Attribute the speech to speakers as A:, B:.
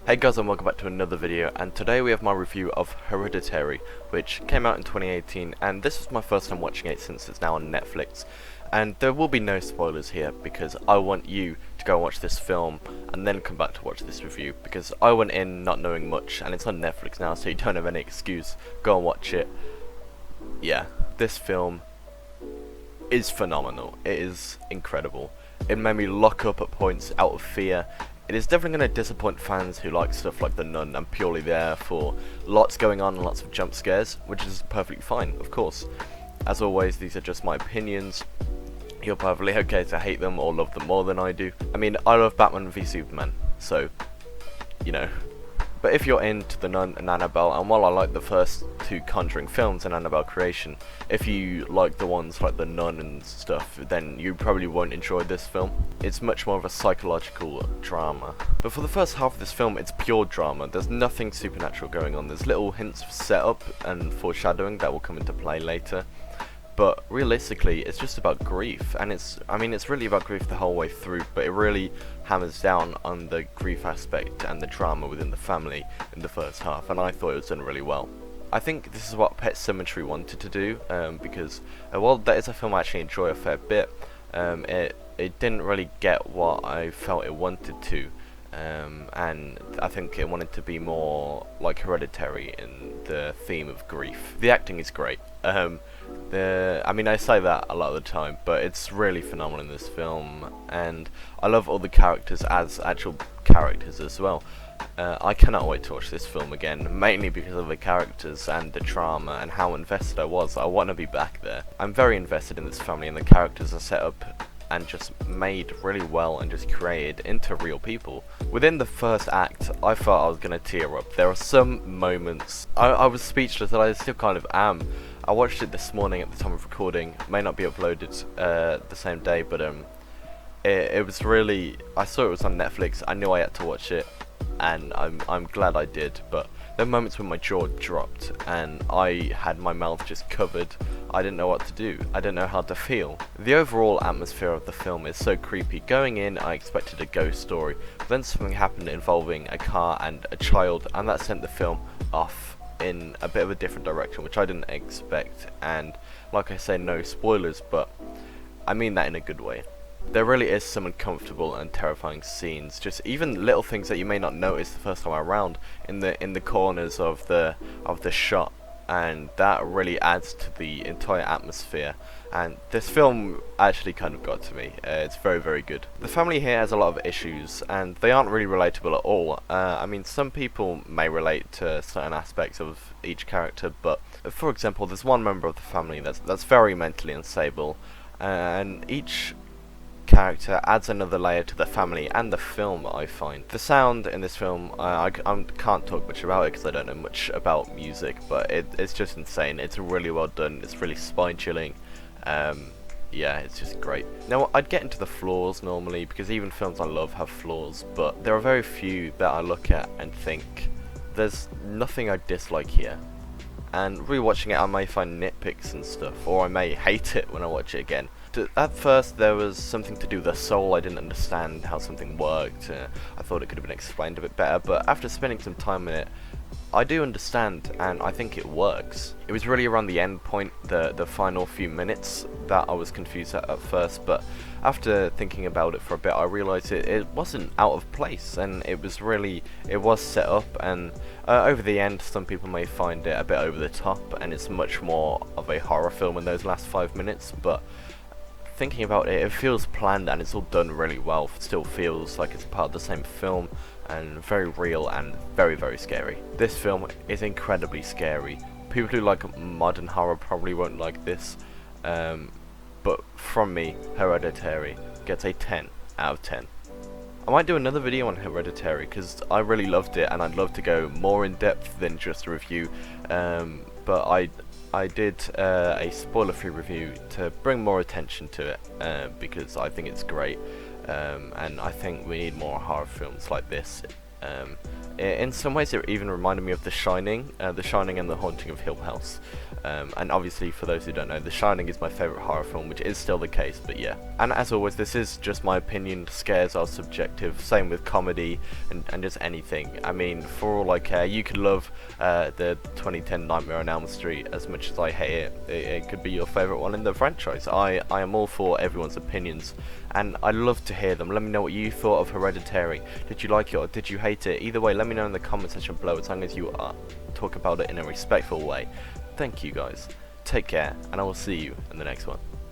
A: Hey guys, and welcome back to another video, and today we have my review of Hereditary, which came out in 2018, and this is my first time watching it since it's now on Netflix. And there will be no spoilers here, because I want you to go and watch this film, and then come back to watch this review, because I went in not knowing much, and it's on Netflix now, so you don't have any excuse. Go and watch it. Yeah, this film is phenomenal. It is incredible. It made me lock up at points out of fear. It is definitely going to disappoint fans who like stuff like The Nun and purely there for lots going on and lots of jump scares, which is perfectly fine, of course. As always, these are just my opinions. You're perfectly okay to hate them or love them more than I do. I mean, I love Batman v Superman, so, you know. But if you're into The Nun and Annabelle, and while I like the first two Conjuring films and Annabelle creation, if you like the ones like The Nun and stuff, then you probably won't enjoy this film. It's much more of a psychological drama. But for the first half of this film, it's pure drama. There's nothing supernatural going on. There's little hints of setup and foreshadowing that will come into play later. But realistically, it's just about grief, and it's really about grief the whole way through, but it really hammers down on the grief aspect and the drama within the family in the first half, and I thought it was done really well. I think this is what Pet Sematary wanted to do, because while that is a film I actually enjoy a fair bit, it didn't really get what I felt it wanted to. And I think it wanted to be more like Hereditary in the theme of grief. The acting is great. I say that a lot of the time, but it's really phenomenal in this film, and I love all the characters as actual characters as well. I cannot wait to watch this film again, mainly because of the characters and the drama and how invested I was. I want to be back there. I'm very invested in this family, and the characters are set up and just made really well and just created into real people. Within the first act, I thought I was going to tear up. There are some moments, I was speechless, and I still kind of am. I watched it this morning at the time of recording. It may not be uploaded the same day, but it was really, I saw it was on Netflix, I knew I had to watch it, and I'm glad I did. But there were moments when my jaw dropped and I had my mouth just covered. I didn't know what to do. I didn't know how to feel. The overall atmosphere of the film is so creepy. Going in, I expected a ghost story, but then something happened involving a car and a child, and that sent the film off in a bit of a different direction, which I didn't expect. And like I say, no spoilers, but I mean that in a good way. There really is some uncomfortable and terrifying scenes, just even little things that you may not notice the first time around in the corners of the shot, and that really adds to the entire atmosphere. And this film actually kind of got to me. It's very, very good. The family here has a lot of issues, and they aren't really relatable at all. Some people may relate to certain aspects of each character, but for example, there's one member of the family that's very mentally unstable, and each character adds another layer to the family and the film, I find. The sound in this film, I can't talk much about it because I don't know much about music, but it's just insane. It's really well done. It's really spine-chilling. Yeah, it's just great. Now, I'd get into the flaws normally, because even films I love have flaws, but there are very few that I look at and think, there's nothing I dislike here. And rewatching it, I may find nitpicks and stuff, or I may hate it when I watch it again. At first, there was something to do with the soul. I didn't understand how something worked. I thought it could have been explained a bit better, but after spending some time in it, I do understand, and I think it works. It was really around the end point, the final few minutes, that I was confused at first, but after thinking about it for a bit, I realised it wasn't out of place, and it was set up, and over the end, some people may find it a bit over the top, and it's much more of a horror film in those last 5 minutes, but thinking about it, it feels planned and it's all done really well. It still feels like it's part of the same film, and very real and very, very scary. This film is incredibly scary. People who like modern horror probably won't like this, but from me, Hereditary gets a 10 out of 10. I might do another video on Hereditary because I really loved it, and I'd love to go more in depth than just a review, but I did a spoiler-free review to bring more attention to it, because I think it's great, and I think we need more horror films like this In some ways it even reminded me of The Shining and The Haunting of Hill House. And obviously, for those who don't know, The Shining is my favourite horror film, which is still the case, but yeah. And as always, this is just my opinion. Scares are subjective, same with comedy and just anything. I mean, for all I care, you could love the 2010 Nightmare on Elm Street as much as I hate it. It could be your favourite one in the franchise. I am all for everyone's opinions, and I love to hear them. Let me know what you thought of Hereditary. Did you like it or did you hate it? Either way, let me know in the comment section below, as long as you talk about it in a respectful way. Thank you guys, take care, and I will see you in the next one.